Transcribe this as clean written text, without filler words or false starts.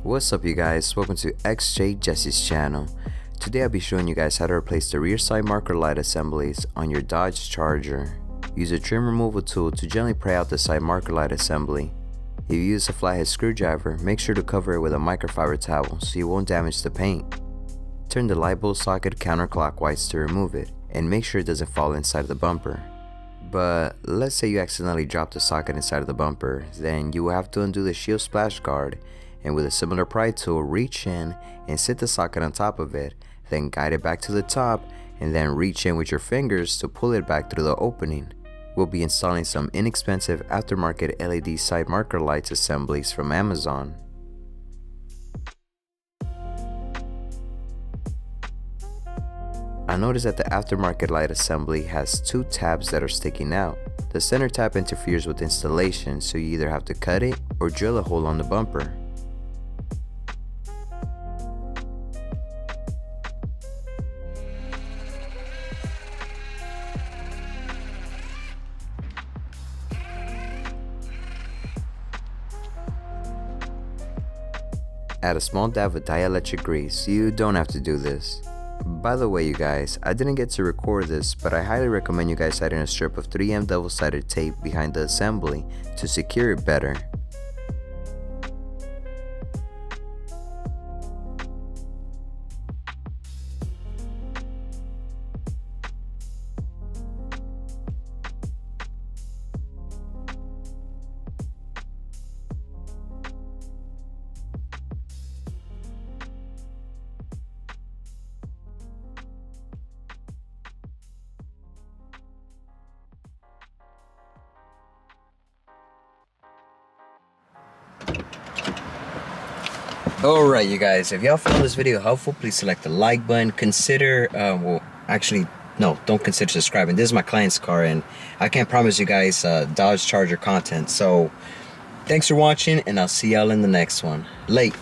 What's up you guys, welcome to XJ Jesse's channel. Today I'll be showing you guys how to replace the rear side marker light assemblies on your Dodge Charger. Use a trim removal tool to gently pry out the side marker light assembly. If you use a flathead screwdriver, make sure to cover it with a microfiber towel so you won't damage the paint. Turn the light bulb socket counterclockwise to remove it, and make sure it doesn't fall inside the bumper. But let's say you accidentally drop the socket inside of the bumper, then you will have to undo the shield splash guard, and with a similar pry tool, reach in and sit the socket on top of it, then guide it back to the top, and then reach in with your fingers to pull it back through the opening. We'll be installing some inexpensive aftermarket LED side marker lights assemblies from Amazon. I noticed that the aftermarket light assembly has two tabs that are sticking out. The center tab interferes with installation, so you either have to cut it or drill a hole on the bumper. Add a small dab of dielectric grease. You don't have to do this. By the way you guys, I didn't get to record this, but I highly recommend you guys adding a strip of 3M double-sided tape behind the assembly to secure it better. Alright you guys, if y'all found this video helpful, please select the like button. Consider, don't consider subscribing. This is my client's car and I can't promise you guys Dodge Charger content. So thanks for watching and I'll see y'all in the next one. Late.